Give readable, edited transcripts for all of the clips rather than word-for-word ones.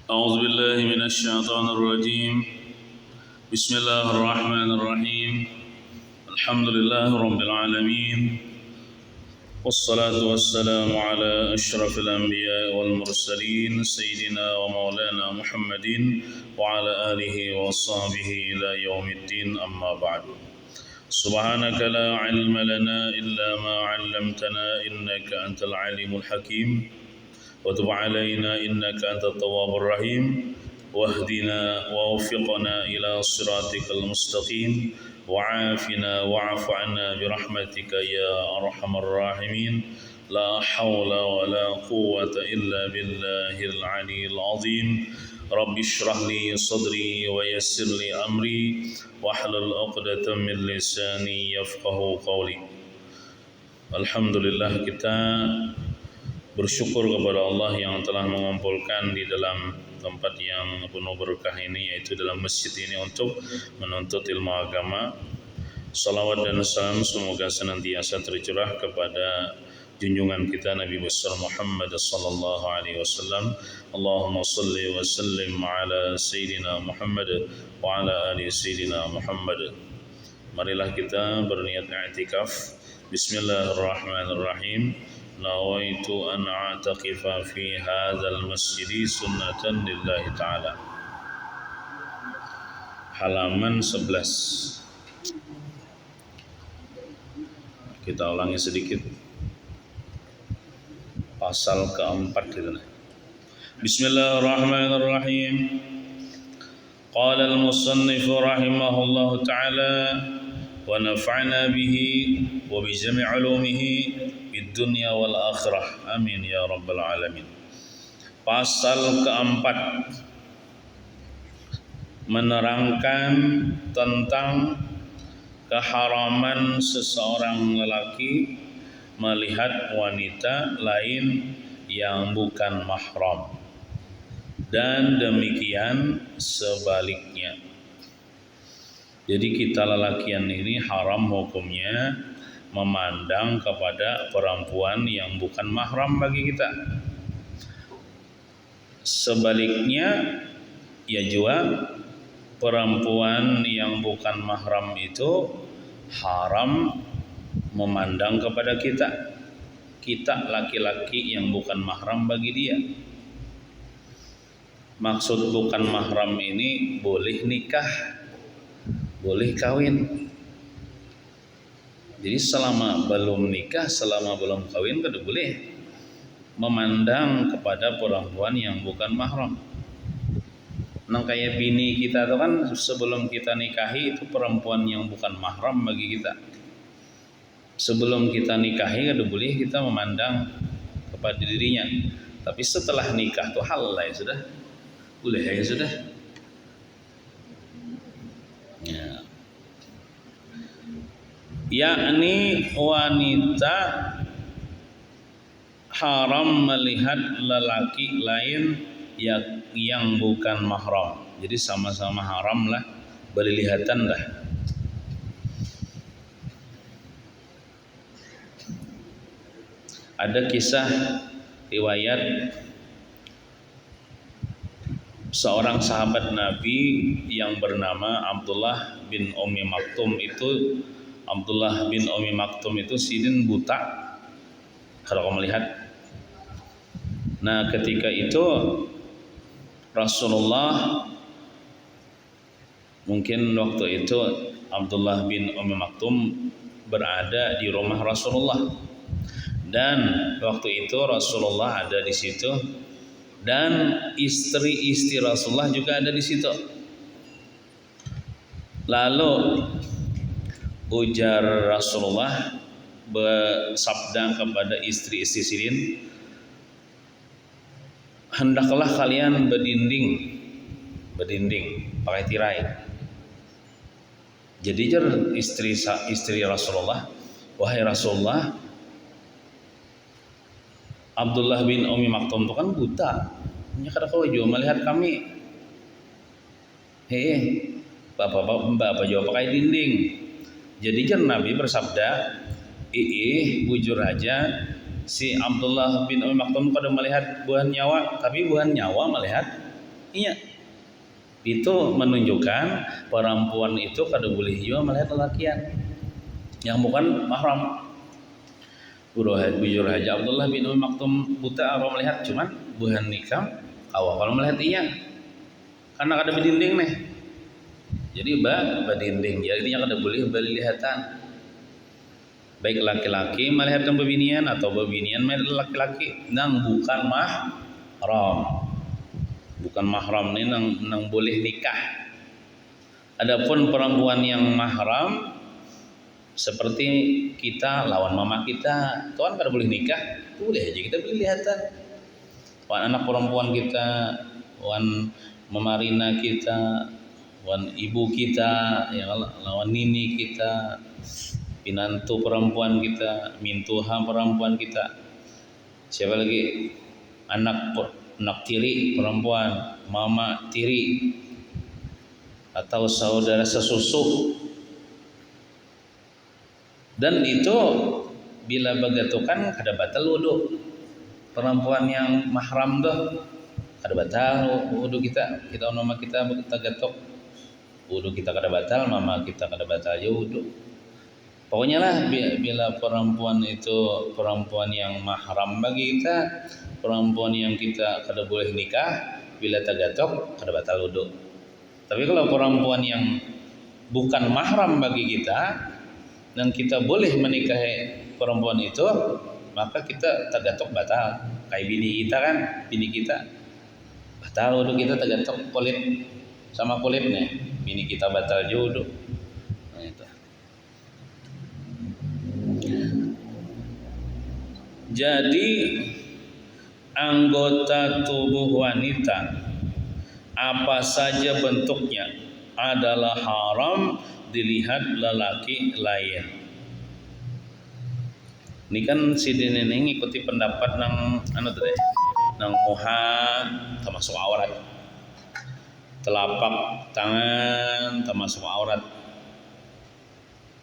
أعوذ بالله من الشيطان الرجيم بسم الله الرحمن الرحيم الحمد لله رب العالمين والصلاة والسلام على أشرف الأنبياء والمرسلين سيدنا ومولانا محمد وعلى آله وصحبه إلى يوم الدين أما بعد سبحانك لا علم لنا إلا ما علمتنا إنك أنت العليم الحكيم وتب علينا إنك أنت التواب الرحيم واهدنا ووفقنا إلى صراطك المستقيم وعافنا واعف عنا برحمتك يا أرحم الراحمين لا حول ولا قوة إلا بالله العلي العظيم رب اشرح لي صدري ويسر لي أمري واحلل عقدة من لساني يفقه قولي. Alhamdulillah, kita bersyukur kepada Allah yang telah mengumpulkan di dalam tempat yang penuh berkah ini, yaitu dalam masjid ini, untuk menuntut ilmu agama. Salawat dan salam semoga senantiasa tercurah kepada junjungan kita Nabi besar Muhammad sallallahu alaihi wasallam. Allahumma salli wa sallim ala sayyidina Muhammad wa ala ali sayyidina Muhammad. Marilah kita berniat i'tikaf. Bismillahirrahmanirrahim. Nawaitu an a'taqifa fi hadzal masjid sunnatan lillahi ta'ala. Halaman 11. Kita ulangi sedikit. Pasal keempat itu. Bismillahirrahmanirrahim. Qala al-musannif rahimahullahu ta'ala wa nafa'na bihi wa bi jami' ulumihi fid dunya wal akhirah. Amin ya rabbal alamin. Pasal keempat menerangkan tentang keharaman seseorang lelaki melihat wanita lain yang bukan mahram, dan demikian sebaliknya. Jadi kita lelakian ini haram hukumnya memandang kepada perempuan yang bukan mahram bagi kita. Sebaliknya ya juga, perempuan yang bukan mahram itu haram memandang kepada kita. Kita laki-laki yang bukan mahram bagi dia. Maksud bukan mahram ini boleh nikah, boleh kawin. Jadi selama belum nikah, selama belum kawin, tidak boleh memandang kepada perempuan yang bukan mahram. Nah, kayak bini kita itu kan sebelum kita nikahi itu perempuan yang bukan mahram bagi kita. Sebelum kita nikahi tidak boleh kita memandang kepada dirinya. Tapi setelah nikah itu halal ya sudah, boleh ya sudah. Ya. Yakni wanita haram melihat lelaki lain yang bukan mahram. Jadi sama-sama haram lah, berlihatan dah. Ada kisah riwayat seorang sahabat Nabi yang bernama Abdullah bin Ummi Maktum. Itu Abdullah bin Ummi Maktum itu sidin buta kalau kamu lihat. Nah, ketika itu Rasulullah, mungkin waktu itu Abdullah bin Ummi Maktum berada di rumah Rasulullah, dan waktu itu Rasulullah ada di situ, dan istri-istri Rasulullah juga ada di situ. Lalu ujar Rasulullah bersabda kepada istri-istri sidin, hendaklah kalian berdinding pakai tirai. Jadi istri Rasulullah, wahai Rasulullah, Abdullah bin Ummi Maktum itu kan buta. Hanya kada kau juga melihat kami. Bapak jawab pakai dinding. Jadi Nabi bersabda, bujur aja si Abdullah bin Ummi Maktum kada melihat buah nyawa, tapi buah nyawa melihat Iya. Itu menunjukkan perempuan itu kada boleh juga melihat lelakian yang bukan mahram. Bujur Haji Abdullah bin Umi Maktum buta apa melihat, cuman buhan nikah awal kalau melihat iya karena kada berdinding nih. Jadi berdinding, jadi kada boleh berlihatan. Baik laki-laki melihat bebinian atau bebinian melihat laki-laki nang bukan mahram. Bukan mahram ini nang boleh nikah. Adapun perempuan yang mahram seperti kita lawan mama kita, tuan kada boleh nikah, boleh aja kita boleh lihatan. Wan anak perempuan kita, wan memarina kita, wan ibu kita, ya lawan nini kita, pinantu perempuan kita, mintuha perempuan kita. Siapa lagi? Anak tiri perempuan, mama tiri, atau saudara sesusu. Dan itu bila begatukan kada batal wudu. Perempuan yang mahram tuh kada batal wudu kita. Kita mama kita gatok, wudu kita kada batal, mama kita kada batal aja wudu. Pokoknya lah bila perempuan itu perempuan yang mahram bagi kita, perempuan yang kita kada boleh nikah, bila tagatok kada batal wudu. Tapi kalau perempuan yang bukan mahram bagi kita dan kita boleh menikahi perempuan itu, maka kita tagatok batal. Kayak bini kita kan, bini kita batal wudu kita tagatok kulit sama kulitnya, bini kita batal wudu. Nah, itu. Jadi anggota tubuh wanita apa saja bentuknya adalah haram dilihat lelaki lain. Ini kan si Deneneng ikuti pendapat nang nang muha termasuk aurat, telapak tangan termasuk aurat.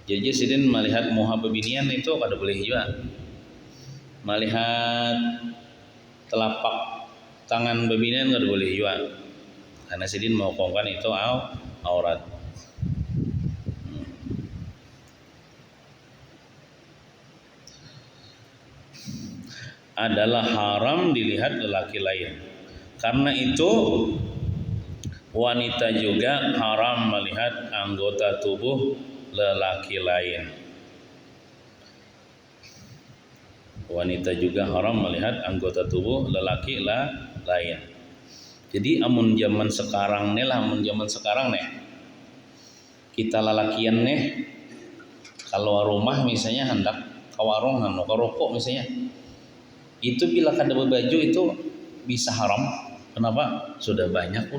Jadi si Den melihat muha bebinian itu kada boleh juga. Melihat telapak tangan bebinian kada boleh juga. Karena si Den mau kongkan itu aurat. Adalah haram dilihat lelaki lain. Karena itu wanita juga haram melihat anggota tubuh lelaki lain. Wanita juga haram melihat anggota tubuh lelaki lain. Jadi amun zaman sekarang nih, kita lelakian nih, kalau rumah misalnya hendak ke warung ke rokok misalnya, itu bila kada berbaju itu bisa haram. Kenapa? Sudah banyak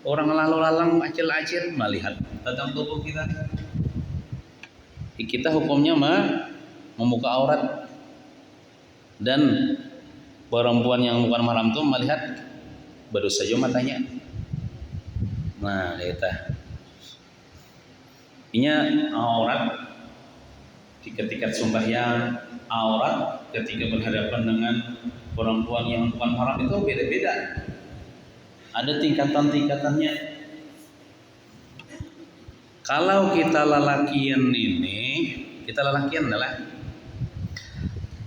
orang lalu lalang acil-acil melihat tentang tubuh kita. Kita hukumnya membuka aurat, dan perempuan yang bukan mahram itu melihat baru saja matanya. Nah, itu inya aurat ketika sembahyang, aurat ketika berhadapan dengan perempuan yang bukan mahram itu beda-beda. Ada tingkatan-tingkatannya. Kalau kita lelakian adalah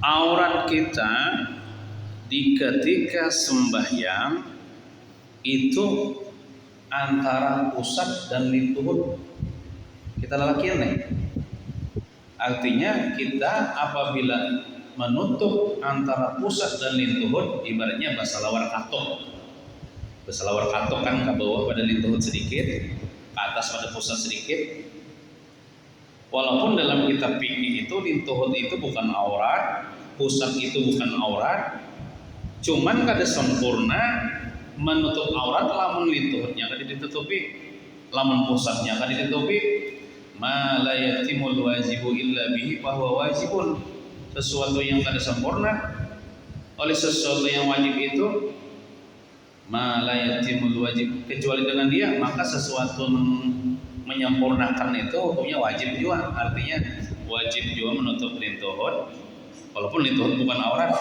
aurat kita di ketika sembahyang itu antara pusat dan lintuhut. Kita lelakian nih. Artinya kita apabila menutup antara pusat dan lintuhut, ibaratnya basalawar katok. Basalawar katok kan ke bawah pada lintuhut sedikit, ke atas pada pusat sedikit. Walaupun dalam kitab fikih itu lintuhut itu bukan aurat, pusat itu bukan aurat, cuman kada sempurna menutup aurat lamun lintuhutnya kada ditutupi, lamun pusatnya kada ditutupi. Ma la yatimul wajibu illa bihi fahuwa wajibun. Sesuatu yang kada sempurna oleh sesuatu yang wajib itu, ma la yatimul wajib, kecuali dengan dia, maka sesuatu menyempurnakan itu hukumnya wajib juga. Artinya wajib juga menutup lintuhut walaupun lintuhut bukan aurat.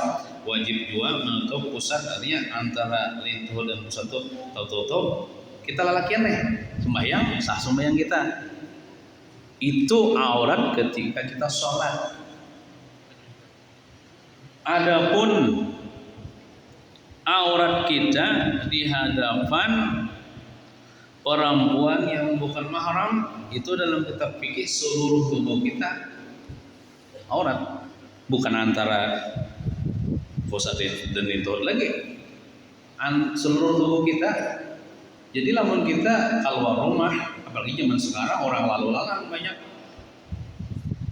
wajib juga menutup pusat, artinya antara lintuh dan pusat itu tertutup. Kita lalakian nih sembahyang, sah sembahyang kita. Itu aurat ketika kita sholat. Adapun aurat kita di hadapan perempuan yang bukan mahram, itu dalam kitab fikih seluruh tubuh kita aurat, bukan antara pusat dan lintuh lagi, seluruh tubuh kita. Jadi lamun kita keluar rumah, apalagi zaman sekarang orang lalu lalang banyak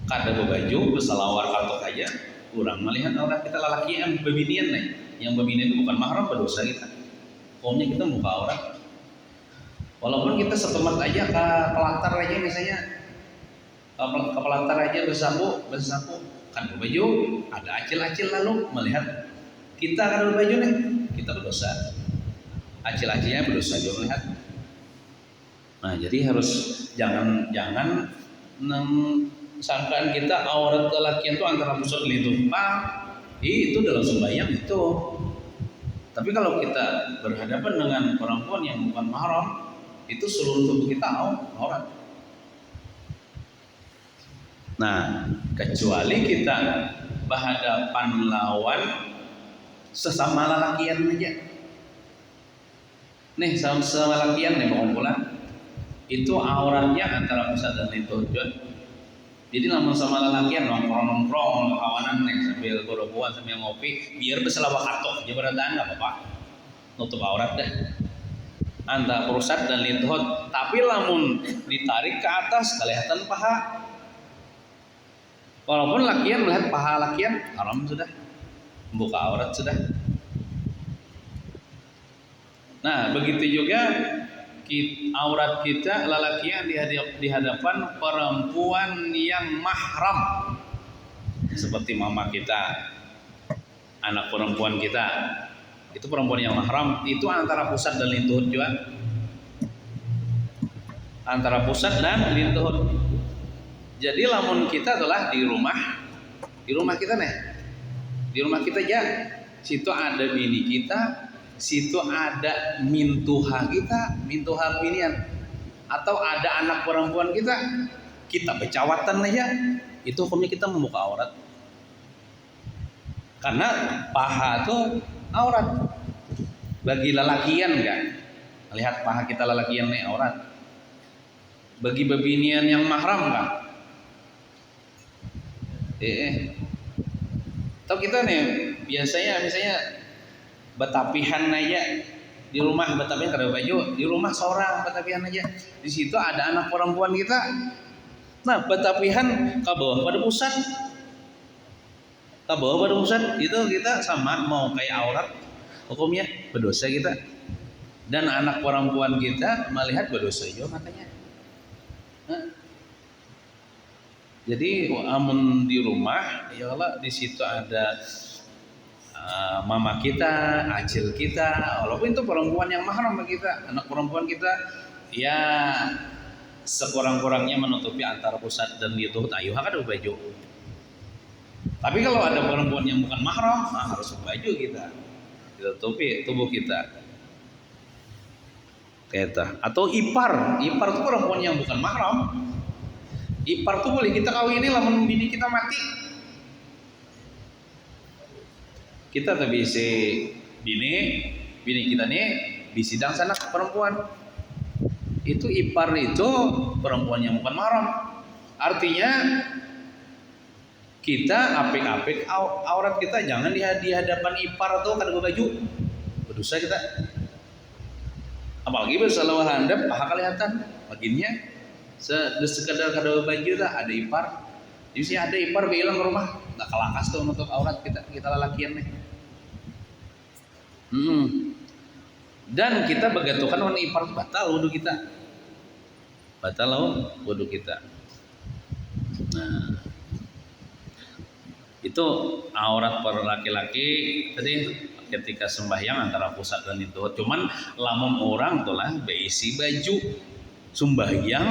kada baju berselawar katok aja, kurang melihat aurat kita lelaki yang bebinian nih, yang bebinian itu bukan mahram berdosa kita. Pokoknya kita buka aurat. Walaupun kita setempat aja ke pelantar aja misalnya, ke pelantar aja bersapu kan berbaju, ada acil-acil lalu melihat kita kan berbaju nih, kita berdosa. Acil-acilnya berdosa juga melihat. Nah, jadi harus jangan sangkaan kita aurat lelakian itu antara pusat lintuh. Itu dalam sembahyang itu. Tapi kalau kita berhadapan dengan perempuan yang bukan mahram, itu seluruh tubuh kita aurat. Nah, kecuali kita berhadapan lawan sesama lelakian aja. Nih sama lelakian nih berkumpulan, itu auratnya antara pusat dan lintuh. Jadi lamun sama lelakian nongkrong kawanan nih sambil godokuan sambil ngopi, biar berselawak katok aja beradaan nggak apa-apa, nutup aurat deh antara pusat dan lintuh. Tapi lamun ditarik ke atas kelihatan paha. Walaupun lakian melihat paha lakian, haram sudah, buka aurat sudah. Nah, begitu juga aurat kita lelakian di hadapan perempuan yang mahram, seperti mama kita, anak perempuan kita, itu perempuan yang mahram, itu antara pusat dan lintuh juga, antara pusat dan lintuh. Jadi lamun kita adalah di rumah kita nih, di rumah kita aja, situ ada bini kita, situ ada mintuha kita, mintuha binian, atau ada anak perempuan kita becawatan aja, itu hukumnya kita membuka aurat, karena paha itu aurat bagi lelakian kan, lihat paha kita lelakian nih aurat, bagi bebinian yang mahram kan. Atau kita nih biasanya misalnya betapihan aja di rumah, betapihan kada baju di rumah seorang betapihan aja, di situ ada anak perempuan kita. Nah, betapihan ke bawah pada pusat, itu kita sama mau kayak aurat, hukumnya berdosa kita, dan anak perempuan kita melihat berdosa juga matanya. Jadi amun di rumah, ya Allah, di situ ada mama kita, acil kita, walaupun itu perempuan yang mahram bagi kita, anak perempuan kita, ya sekurang-kurangnya menutupi antara pusat dan lintuh, ayuh kada baju. Tapi kalau ada perempuan yang bukan mahram, harus baju kita tutupi tubuh kita. Atau ipar itu perempuan yang bukan mahram. Ipar tuh boleh kita kawini lamun bini kita mati. Kita tapi si bini kita nih disidang sana perempuan. Itu ipar itu perempuan yang bukan mahram. Artinya kita apik-apik aurat kita jangan di hadapan ipar tuh kada baju. Berdosa kita. Apalagi bersalawat handap paha kelihatan baginnya. Sekedar kada baju dah ada ipar. Jadi ada ipar bilang ke rumah nggak kelakas tuh untuk aurat kita lelakian nih. Dan kita begatukan warna ipar itu batal wudu kita. Nah, itu aurat para laki-laki tadi ketika sembahyang antara pusat dan lintuh. Cuman lamun orang tuh lah beisi baju sembahyang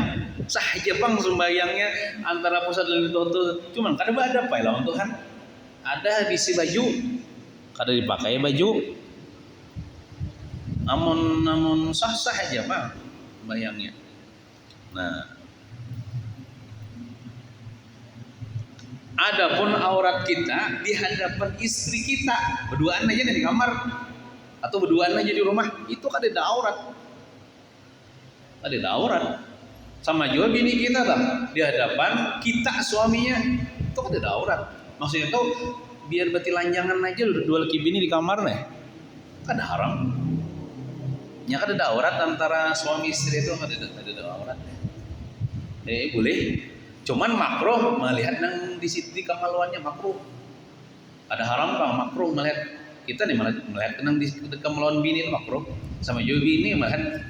sah aja bang sembahyangnya antara pusat dan lintuh tuh. Cuman kada ada apa ya lawan Tuhan. Ada bisi baju kada dipakai baju. Namun sah-sah aja Pak bayangnya. Nah, adapun aurat kita di hadapan istri kita, berduaan aja di kamar atau berduaan aja di rumah, itu kada ada aurat. Kada ada aurat. Sama juga bini kita di hadapan kita suaminya, itu kada ada aurat. Maksudnya tuh biar berarti lanjangan aja dua laki bini di kamar nih. Kada haram. Ya kada ada aurat antara suami istri itu kada ada aurat. Boleh. Cuman makruh melihat nang di situ di kamaluannya makruh. Ada haram Bang, makruh melihat kita nih melihat nang di kamaluan bini itu makruh. Sama juga bini melihat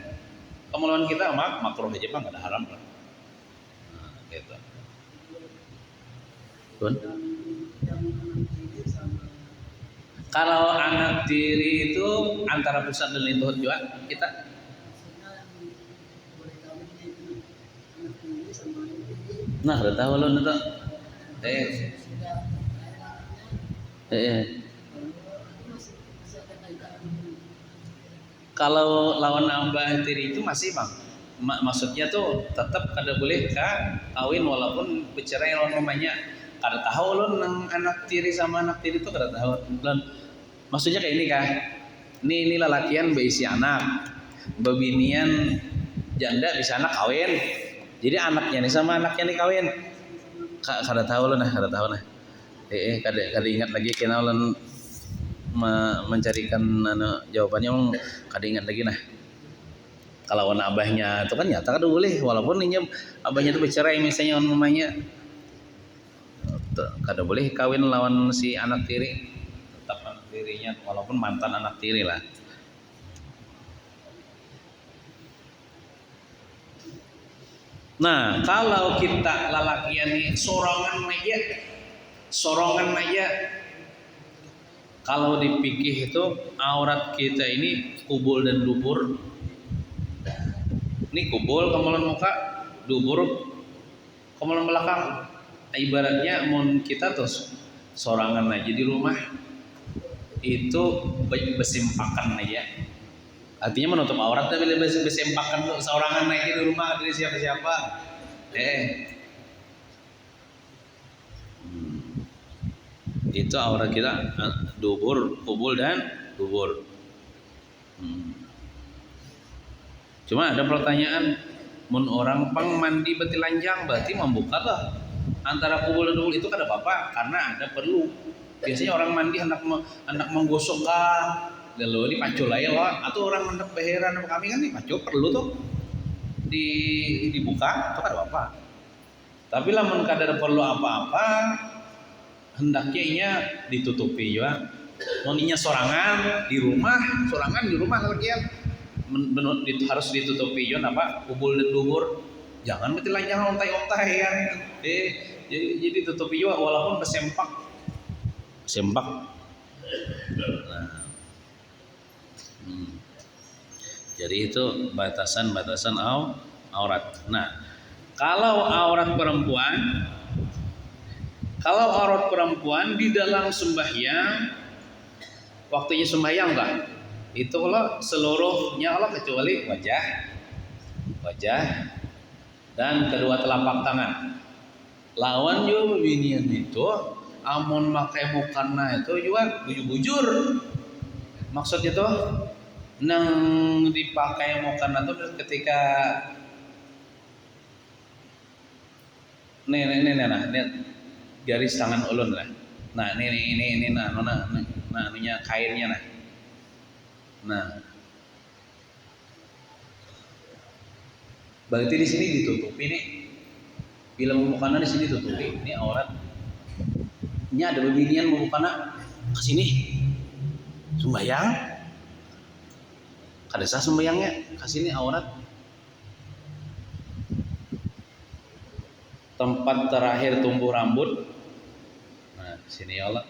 kamaluan kita makruh aja Bang, ada haram Bang. Nah, gitu. Tuan. Kalau anak tiri itu antara pusat dan lintuh juga kita. Nah, udah tahu lo nanti. Kalau lawan abah tiri itu masih Bang. Maksudnya tuh tetap kada boleh kawin walaupun bercerai lawan mamanya. Kada tahu lo nang anak tiri sama anak tiri itu kada tahu. Maksudnya kayak ini kah? Ini lelakian beisi anak, bebinian janda bisa anak kawin. Jadi anaknya nih sama anaknya nih kawin. Kada tahu lo kada tahu nah. Kada ingat lagi kena ulun mencarikan jawabannya kada ingat lagi nah. Kalau abahnya itu kan nyata kada boleh walaupun ini abahnya itu bercerai misalnya on mamanya. Kada boleh kawin lawan si anak tiri. Tetap anak tirinya walaupun mantan anak tiri lah. Nah, kalau kita lalakian nih sorongan aja kalau dipikir itu aurat kita ini kubul dan dubur. Ini kubul kemaluan muka, dubur kemaluan belakang. Ibaratnya mun kita tuh sorangan aja di rumah itu bersimpakan aja. Artinya menutup aurat tapi bersimpakan tuh sorangan aja di rumah dari siapa-siapa. Itu aurat kita dubur, kubul dan dubur. Cuma ada pertanyaan, mun orang pang mandi beti lanjang berarti membuka lah antara kubul dan dubur itu kada apa-apa karena ada perlu. Biasanya orang mandi hendak menggosok kah, lalu dipacul aja lah. Atau orang hendak beheran kami kan dipacul perlu tuh dibuka itu kada apa-apa. Tapi lah mun kada perlu apa-apa hendaknya inya ditutupi juga. Moninya sorangan di rumah lagi harus ditutupi juga apa kubul dan dubur. Jangan beti lanjang ontai-ontai kan. Jadi tutupi juga walaupun bersempak. Nah. Jadi itu batasan aurat. Nah, kalau aurat perempuan di dalam sembahyang, waktunya sembahyang enggak? Itu kalau seluruhnya Allah kecuali wajah dan kedua telapak tangan. Lawan juga binian itu amun makai mukana itu juga bujur. Maksudnya tuh nang dipakai mukana tuh ketika nih garis tangan ulun lah. Nah ini anunya kainnya nah. Nah, berarti di sini ditutupi nih. Bila memukana di sini ditutupi. Ini aurat. Ini ada bebinian memukana ke sini. Sembayang. Kada sah sembayangnya ke sini aurat. Tempat terakhir tumbuh rambut. Nah, sini Allah.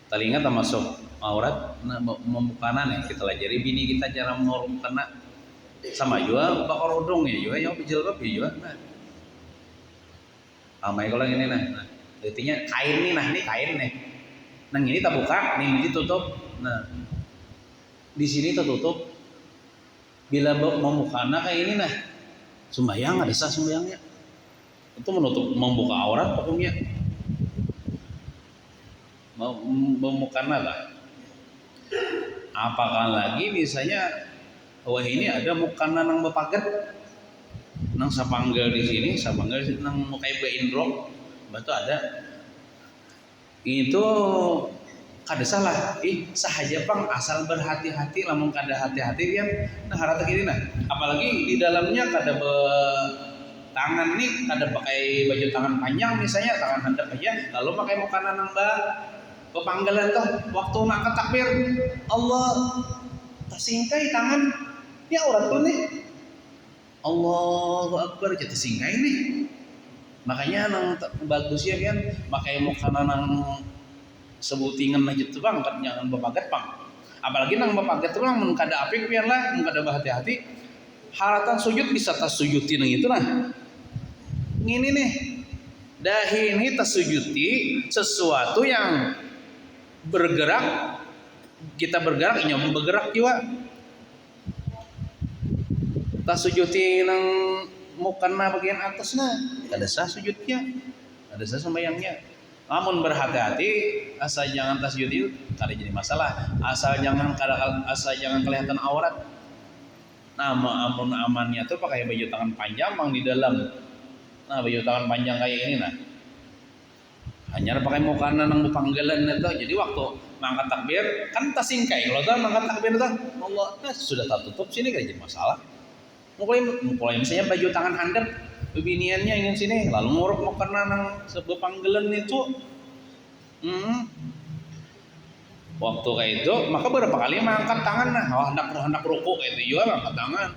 Telinga termasuk aurat. Nah, memukana nih kita pelajari bini kita cara memukana sama juga bakar udung ya juga yang jilbab ya juga. Nah, amai kalau ini nah, artinya kain nih nah ini kain nih. Nang ini tak buka, nih ini tutup. Nah, di sini tertutup. Bila mau mukana kayak ini nah, sembahyang ada sah sembahyangnya. Itu menutup membuka aurat pokoknya. Mau mukana lah. Apakah lagi misalnya wah ini ada mukana nang bepaget nang sapanggal di sini, sapanggal nang mukai beindrok, batu ada. Itu kada salah, sahaja pang asal berhati-hati, lamun kada hati-hati kan nah harata gini nah, apalagi di dalamnya kada tangan nih kada pakai baju tangan panjang misalnya tangan handap aja, lalu pakai mukana nang pepanggalan tuh waktu ngangkat takbir Allah tersingkai tangan ya aurat pun nih Allahu Akbar jadi singkai nih, makanya nang bagusnya kan pakai mukana nang sebutingan aja tuh bang, jangan bepaget bang. Apalagi nang bepaget tuh bang, kada apik pian lah, kada berhati-hati. Haratan sujud bisa tas sujudin itu lah. Ini nih, dahi ini tas sujudi sesuatu yang bergerak, kita bergerak, nyam bergerak juga. Tas sujudi nang mukana bagian atasnya, kada sah sujudnya, kada sah sembayangnya. Namun berhati-hati, asal jangan tasjud itu kada jadi masalah. Asal jangan kelihatan aurat. Nah, amannya tuh pakai baju tangan panjang bang di dalam. Nah, baju tangan panjang kayak ini nah. Hanya pakai mukana nang panggalan itu. Jadi waktu mangkat takbir kan tasingkai. Kalau tuh mangkat takbir tuh Allah sudah tertutup sini kada jadi masalah. Mulai misalnya baju tangan handap bebiniannya ingin sini lalu nguruk mau kena nang sebuah panggilan itu waktu kayak itu maka berapa kali mengangkat tangan nah hendak rukuk itu juga mengangkat tangan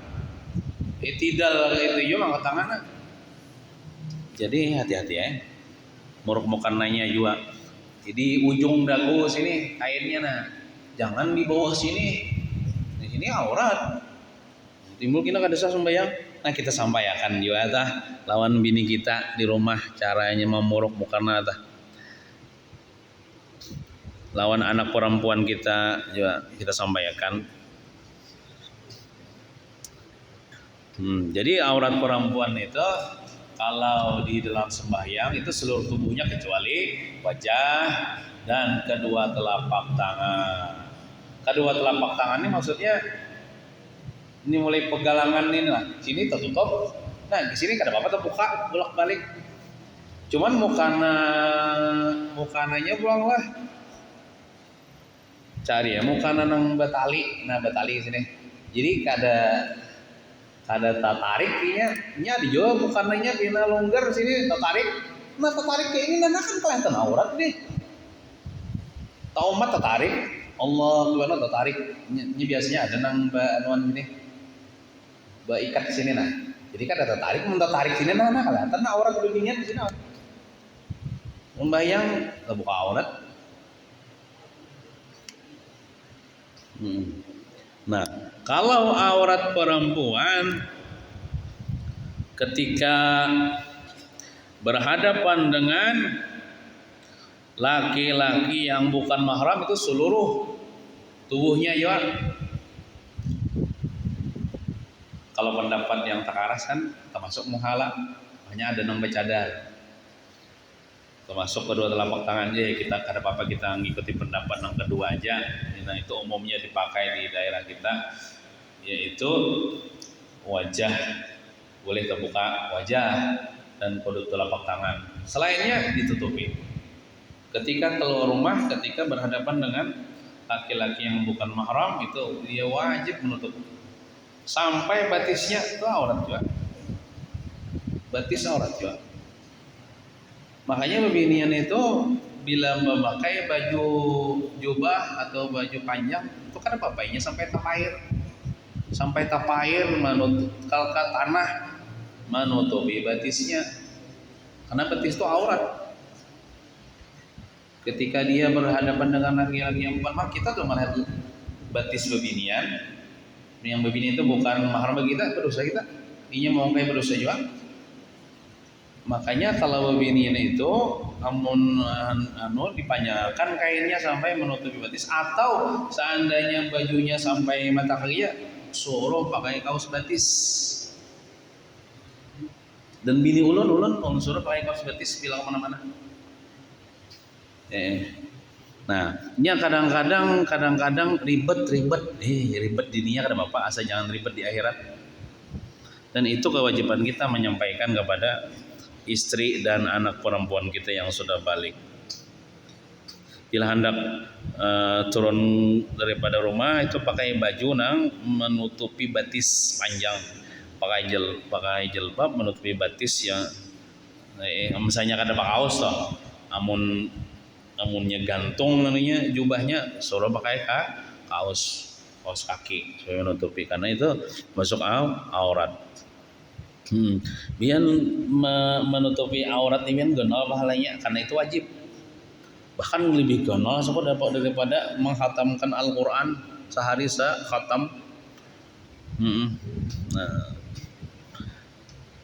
tidak itu juga mengangkat tangan nah. Jadi hati-hati ya nguruk mau kenanya juga jadi ujung dagu sini kainnya nah jangan di bawah sini di sini aurat timbul kita kada sah sembahyang. Nah kita sampaikan juga tah lawan bini kita di rumah caranya memuruk mukana tah. Lawan anak perempuan kita juga kita sampaikan. Jadi aurat perempuan itu kalau di dalam sembahyang itu seluruh tubuhnya kecuali wajah dan kedua telapak tangan. Kedua telapak tangan ini maksudnya ini mulai pegalangan ini lah, sini tertutup. Nah di sini kada apa-apa terbuka bolak-balik. Cuman mukananya pulang lah. Cari ya mukana nang batali, nah batali sini. Jadi kada tarik nya di Jawa mukananya pina longgar sini tarik. Nah tarik kayak ini nah kan kelihatan aurat nih. Tahu mat tarik, Allah gimana tarik. Ini biasanya ada nang anuan ini. Ikat sini nah, jadi kan ada tarik, minta tarik sini nah, kelihatan nah aurat beginian di sini. Membayang, nggak buka aurat. Nah, kalau aurat perempuan ketika berhadapan dengan laki-laki yang bukan mahram itu seluruh tubuhnya ya. Kalau pendapat yang takaras kan termasuk muhala, hanya ada nang becadar. Termasuk kedua telapak tangan aja kita kada apa-apa kita ngikuti pendapat yang kedua aja. Nah itu umumnya dipakai di daerah kita yaitu wajah boleh terbuka wajah dan kedua telapak tangan. Selainnya ditutupi. Ketika keluar rumah, ketika berhadapan dengan laki-laki yang bukan mahram itu dia wajib menutup. Sampai batisnya itu aurat juga. Batis aurat juga. Makanya bebinian itu bila memakai baju jubah atau baju panjang itu kan papainya sampai tapair. Sampai tapair menutup kalka tanah menutupi batisnya. Karena batis itu aurat. Ketika dia berhadapan dengan laki-laki yang bukan mahram kita tuh melihat batis bebinian. Yang begini itu bukan mahram bagi kita, berdosa kita. Ini mau kayak berdosa juga. Makanya kalau bininya itu amun dipanjangkan kainnya sampai menutupi batis, atau seandainya bajunya sampai mata kaki ya suruh pakai kaos batis. Dan bini ulun suruh pakai kaos batis bila kemana-mana. Nah, ini kadang-kadang ribet. Ribet di dunia kada apa, asal jangan ribet di akhirat. Dan itu kewajiban kita menyampaikan kepada istri dan anak perempuan kita yang sudah balik. Bila hendak turun daripada rumah itu pakai baju nang menutupi batis panjang, pakai jilbab menutupi batis yang misalnya kada pakai kaos toh, amunnya gantung namanya jubahnya suruh pakai kaos kaki supaya menutupi, karena itu masuk aurat. Biar menutupi aurat ini gonol pahalanya, karena itu wajib. Bahkan lebih gonol daripada menghatamkan Al-Quran sehari sekhatam. Nah,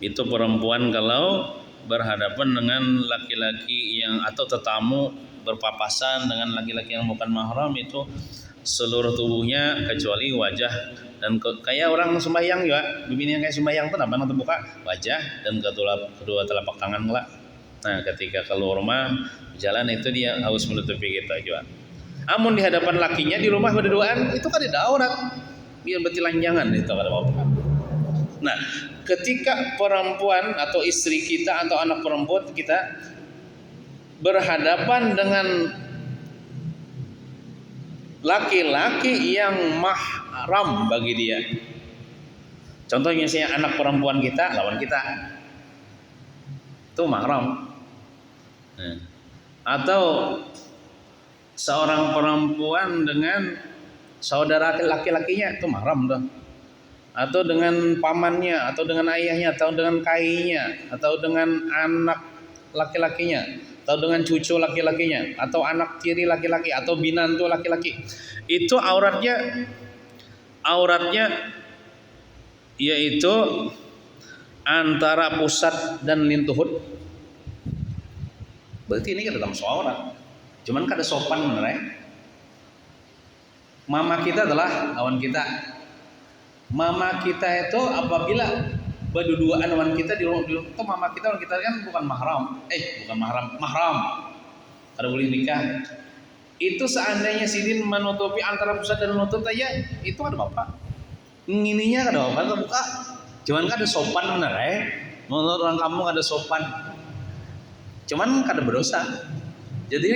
itu perempuan kalau berhadapan dengan laki-laki yang atau tetamu berpapasan dengan laki-laki yang bukan mahram, itu seluruh tubuhnya kecuali wajah dan kayak orang sembahyang juga, begini yang kayak sembahyang tuh apa nanti buka wajah dan kedua telapak tangan lah. Nah, ketika keluar rumah jalan itu dia harus menutupi kita juga. Amun di hadapan lakinya di rumah berduaan itu kan tidak aurat, biar bertelanjangan itu kada apa-apa. Nah, ketika perempuan atau istri kita atau anak perempuan kita berhadapan dengan laki-laki yang mahram bagi dia, contohnya saya anak perempuan kita lawan kita itu mahram, atau seorang perempuan dengan saudara laki-lakinya itu mahram tuh, atau dengan pamannya, atau dengan ayahnya, atau dengan kainya, atau dengan anak laki-lakinya, atau dengan cucu laki-lakinya, atau anak tiri laki-laki, atau binantu laki-laki. Itu auratnya yaitu antara pusat dan lintuhut. Berarti ini kan dalam aurat. Cuman kada sopan bener ya. Mama kita adalah lawan kita. Mama kita itu apabila berduaan lawan kita di rumah itu, mama kita lawan kita kan bukan mahram. Mahram. Kada boleh nikah. Itu seandainya sidin menutupi antara pusat dan lutut aja, itu ada bapak. Ngininya kada apa buka. Cuman kada sopan bener ya. Menurut orang kamu kada sopan. Cuman kada berdosa. Jadi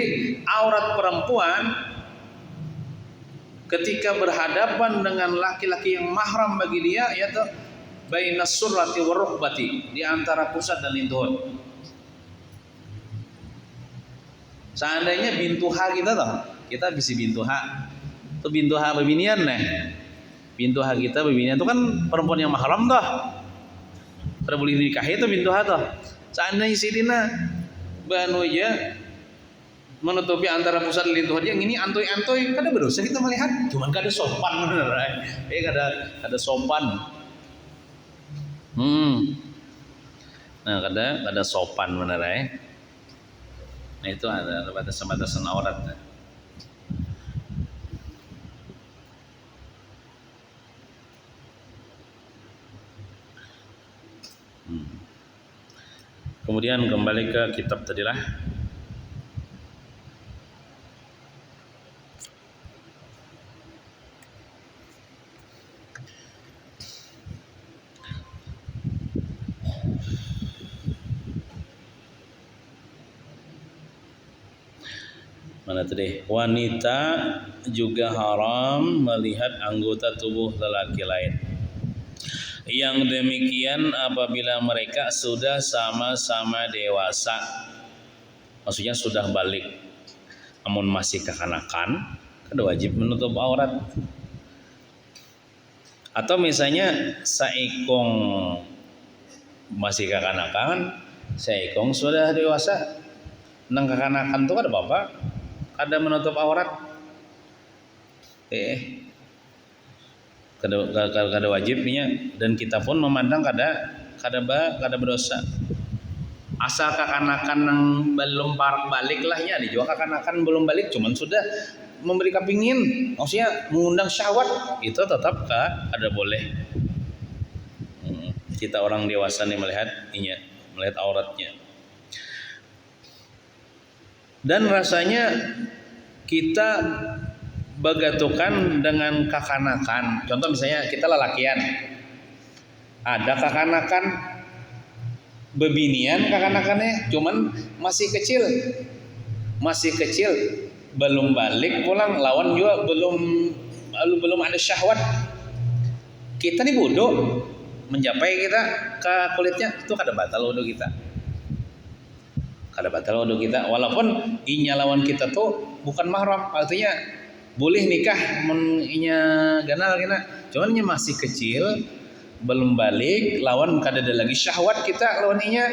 aurat perempuan ketika berhadapan dengan laki-laki yang mahram bagi dia yaitu bainas surrati warukbati, di antara pusat dan lintuhut. Seandainya bintu ha kita bisa bintu ha. Itu bintu ha bebinian nih. Bintu ha kita bebinian itu kan perempuan yang mahram toh. Kada boleh nikahi itu bintu ha toh. Seandainya sidina banu aja menutupi antara pusat dan lintuhut yang ini antoi-antoi kada berdosa kita melihat, cuman kada sopan bener kada sopan. Nah, kada sopan bener ya. Nah, itu ada batasan aurat. Kemudian kembali ke kitab tadilah. Mana tadi? Wanita juga haram melihat anggota tubuh lelaki lain. Yang demikian apabila mereka sudah sama-sama dewasa, maksudnya sudah balik. Namun masih kekanakan, kada wajib menutup aurat. Atau misalnya saikong masih kekanakan, saikong sudah dewasa, nang kekanakan itu kada apa-apa, kada menutup aurat. Kada wajibnya, dan kita pun memandang kada berdosa. asal kakanakan yang belum parak balik lah ya, di juga kakanakan belum balik cuman sudah memberi kepingin, maksudnya mengundang syahwat, itu tetap ada boleh. Kita orang dewasa nih melihat auratnya. Dan rasanya kita begatukan dengan kakanakan. Contoh misalnya kita lelakian, ada kakanakan bebinian kakanakannya, cuman masih kecil, belum balik pulang, lawan juga belum ada syahwat. Kita nih bodoh mencapai kita ke kulitnya, itu kada batal wudu kita. Walaupun inya lawan kita tuh bukan mahram, artinya boleh nikah inya ganal kita, cuman inya masih kecil, belum balik, lawan kada ada lagi syahwat kita lawan inya.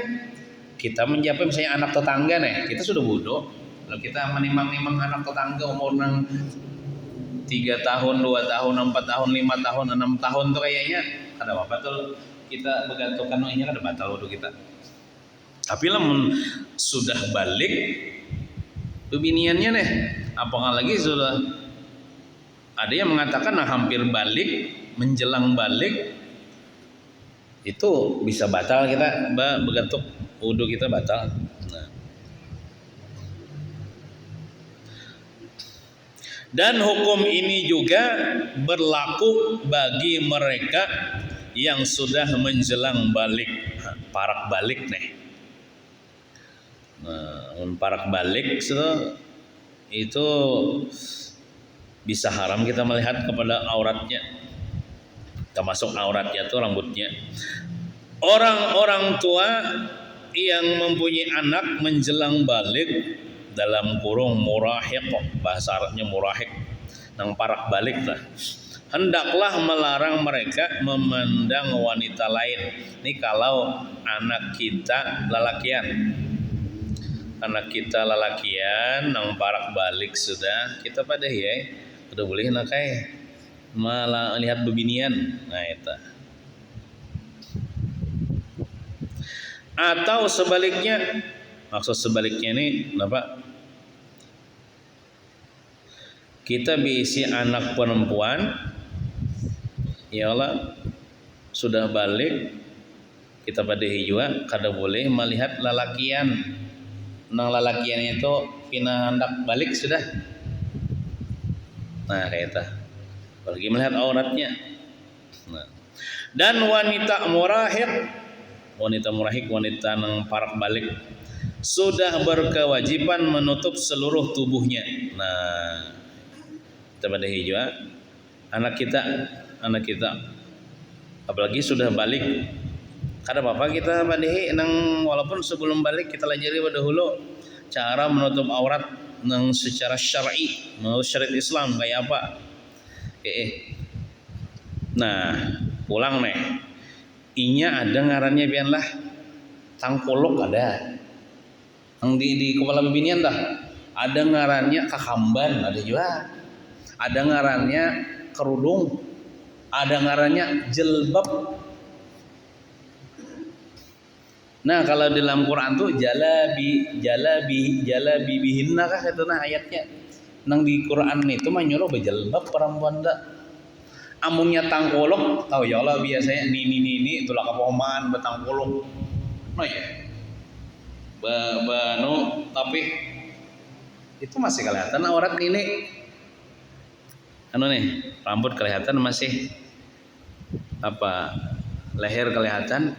Kita mencapai misalnya anak tetangga nih, kita sudah bodoh. Kalau kita menimang-nimang anak tetangga umur 3 tahun, 2 tahun, 4 tahun, 5 tahun, 6 tahun tuh kayaknya kada apa-apa tuh kita begantungkan inya, kada batal wudu kita. Tapi lamun sudah balik bebiniannya nih, apalagi sudah ada yang mengatakan hampir balik, menjelang balik, itu bisa batal kita begantuk wudu kita batal. Nah. Dan hukum ini juga berlaku bagi mereka yang sudah menjelang balik, parak balik nih. Parak balik itu bisa haram kita melihat kepada auratnya, termasuk auratnya itu rambutnya. Orang-orang tua yang mempunyai anak menjelang balik dalam kurung murahiq, bahasa Arabnya murahiq, nang parak balik lah, hendaklah melarang mereka memandang wanita lain. Ini kalau anak kita lelakian. Anak kita lelakian nang parak balik sudah, kita pada ya udah boleh nakai malah lihat bebinian. Nah itu. Atau sebaliknya, maksud sebaliknya ini kenapa? Kita bisi anak perempuan, ya Allah sudah balik, kita pada juga kada boleh melihat lelakian. Nang lelakian itu pina hendak balik sudah. Nah kayak itu. Apalagi melihat auratnya. Nah. Dan wanita murahiq, wanita nang parak balik sudah berkewajiban menutup seluruh tubuhnya. Nah, kita pada hijau anak kita apalagi sudah balik, kada apa-apa kita bandehi nang walaupun sebelum balik kita lajari dahulu cara menutup aurat nang secara syar'i, menurut syariat Islam kayak apa. Nah, pulang nih. Inya ada ngarannya bianlah tangkolok ada. Yang di kepala bebinian dah. Ada ngarannya kakamban, ada juga. Ada ngarannya kerudung. Ada ngarannya jilbab. Nah kalau di dalam Quran tuh jalabi bihinna kah itu nah ayatnya. Nang di Quran itu menyuruh berjilbab perempuan dah. Amunnya tangkolok, tahu ya Allah biasanya ini itulah kapoman betangkolok. No ya. Banu tapi itu masih kelihatan aurat ini. Anu nih, rambut kelihatan masih apa? Leher kelihatan.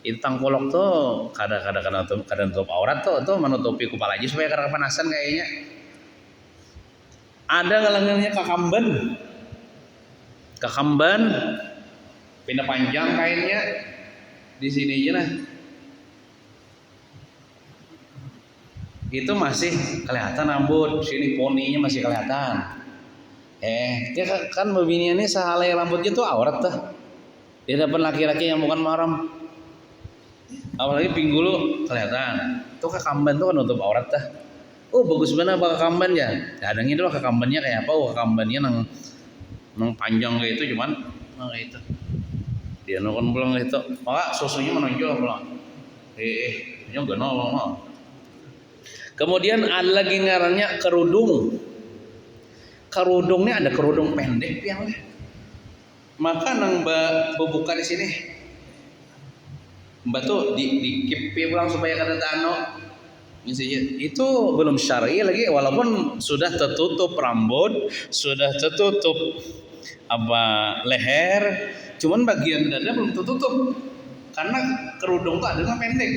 Itu tangkolok tuh kadang-kadang nutup aurat tuh menutupi kepala aja supaya kada kepanasan kayaknya. Ada kalangannya kakamban pindah panjang kainnya di sini aja nah. Itu masih kelihatan rambut, sini poninya masih kelihatan. Dia kan bebiniannya sehalai rambutnya tuh aurat tuh. Dia dapat laki-laki yang bukan mahram. Apalagi pinggulu kelihatan. Tuh kakamban tuh kan nutup aurat tuh. Oh bagus benar kakamban ya. Kadang itu kakambannya kayak apa? Kakambannya nang panjang kayak itu cuman kayak itu. Dia nonton pulang itu. Maka susunya menonjol pulang. Nya genol. Kemudian ada lagi ngarannya kerudung. Kerudungnya ada kerudung pendek yang lah. Maka nang buka di sini. Mbak tuh di keep pulang supaya kada tano. Itu belum syar'i lagi walaupun sudah tertutup rambut, sudah tertutup leher, cuman bagian dada belum tertutup karena kerudung itu adalah pendek.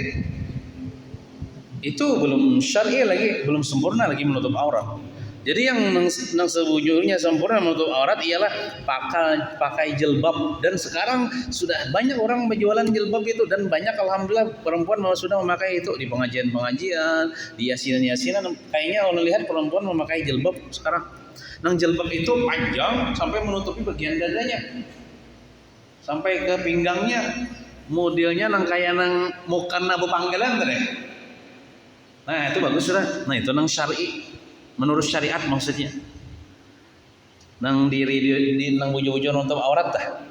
Itu belum syar'i lagi, belum sempurna lagi menutup aurat. Jadi yang sebujurnya sempurna menutup aurat ialah pakai jilbab, dan sekarang sudah banyak orang berjualan jilbab itu, dan banyak alhamdulillah perempuan sudah memakai itu di pengajian-pengajian, di yasinan-yasinan. Kayaknya orang lihat perempuan memakai jilbab sekarang. Nang jilbab itu panjang sampai menutupi bagian dadanya, sampai ke pinggangnya. Modelnya nang kayak nang mukana bepanggelan deh. Nah itu bagus sudah. Nah itu nang syar'i. Menurut syariat maksudnya. Nang nang bujo-bujo nutup aurat dah.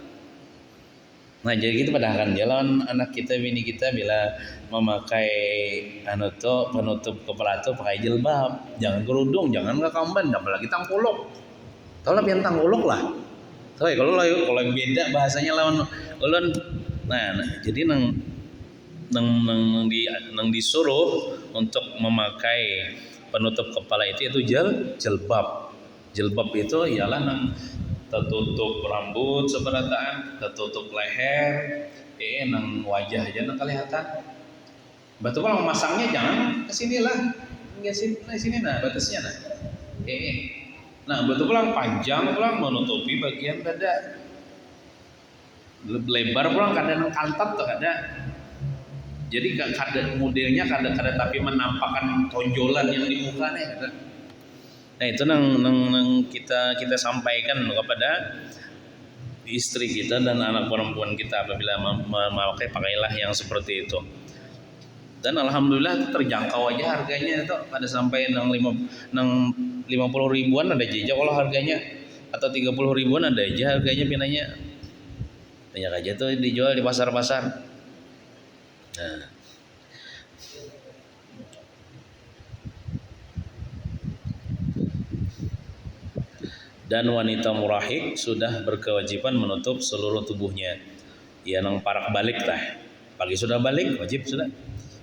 Nah jadi kita padahkan jalan anak kita, bini kita bila memakai penutup kepala itu pakai jilbab, jangan kerudung, jangan kamban, apalagi tangkuluk. Tahu lah pian tangkuluk lah. Tahu ya kalau yang beda bahasanya lawan ulun. Nah, jadi nang disuruh untuk memakai penutup kepala itu jilbab. Jilbab itu ialah nang tertutup rambut seberataan, tertutup leher, nang wajah aja nang kelihatan. Betul kalau memasangnya jangan ke sini lah, ke sini nah batasnya nah. Nah betul pulang panjang pulang menutupi bagian dada, lebar pulang kadang kantat tuh ada. Jadi kada modelnya kada tapi menampakkan tonjolan yang di mukanya kada. Nah itu nang kita sampaikan kepada istri kita dan anak perempuan kita apabila memakai pakailah yang seperti itu. Dan alhamdulillah terjangkau aja harganya itu, ada sampai nang 50 ribuan ada aja kalau harganya, atau 30 ribuan ada aja harganya pinanya. Banyak aja tuh dijual di pasar-pasar. Nah. Dan wanita murahik sudah berkewajiban menutup seluruh tubuhnya. Ya nang parak balik lah. Pagi sudah balik wajib sudah.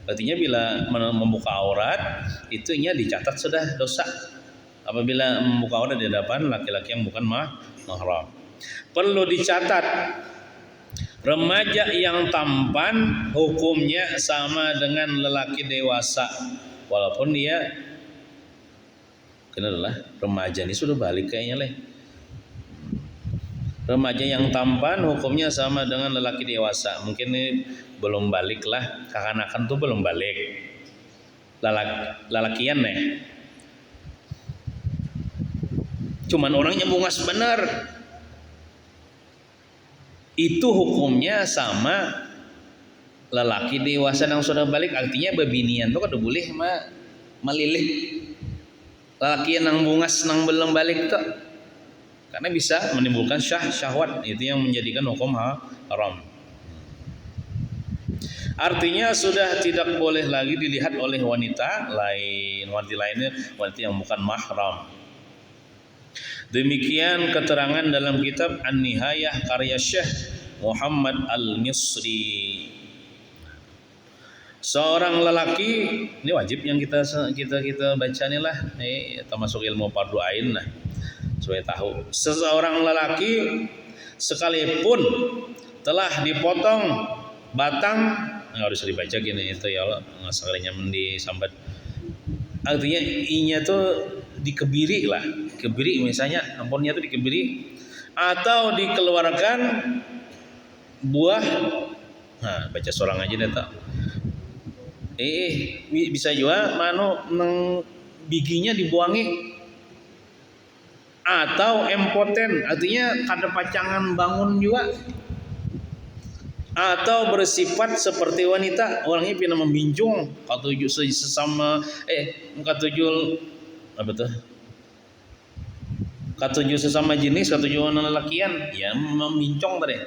Artinya bila membuka aurat itunya dicatat sudah dosa. Apabila membuka aurat di hadapan laki-laki yang bukan mahram. Perlu dicatat, remaja yang tampan hukumnya sama dengan lelaki dewasa, walaupun dia kenal lah remaja ini sudah balik kayaknya leh. Remaja yang tampan hukumnya sama dengan lelaki dewasa. Mungkin ini belum balik lah, kekanakan tuh belum balik. Lalakian nih. Cuman orangnya bungas benar. Itu hukumnya sama lelaki dewasa yang sudah balik, artinya bebinian tuh kada boleh melilih lelaki yang bungas nang belum balik tuh, karena bisa menimbulkan syahwat. Itu yang menjadikan hukum haram. Artinya sudah tidak boleh lagi dilihat oleh wanita lainnya, wanita yang bukan mahram. Demikian keterangan dalam kitab An-Nihayah karya Syekh Muhammad Al-Misri. Seorang lelaki, ini wajib yang kita baca nih lah, termasuk ilmu fardu ain lah, supaya tahu. Seseorang lelaki sekalipun telah dipotong batang, harus dibaca gini itu ya Allah, sekalinya disambat. Artinya inya tuh dikebiri lah, kebiri misalnya, ampunnya tuh dikebiri atau dikeluarkan buah. Nah, baca seorang aja deh tak. Bisa juga nang biginya dibuangi, atau impoten, artinya kada pacangan bangun juga, atau bersifat seperti wanita, orangnya pina membinjung, katuju sesama katuju apa tuh? Katuju sesama jenis, katuju lelakian, ya membincong tadi.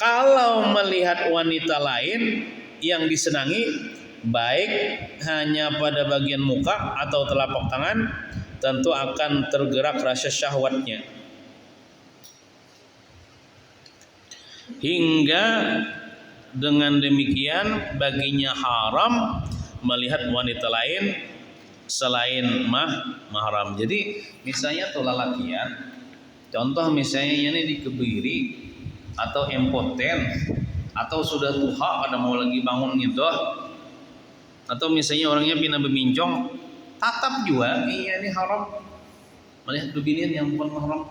Kalau melihat wanita lain yang disenangi, baik hanya pada bagian muka atau telapak tangan, tentu akan tergerak rasa syahwatnya. Hingga dengan demikian baginya haram melihat wanita lain selain mahram. Jadi misalnya tuh lalakian, contoh misalnya ini dikebiri atau impoten atau sudah tuha pada mau lagi bangun gitu, atau misalnya orangnya pindah bermincong, tatap juga ini haram melihat bebinian yang bukan mahram.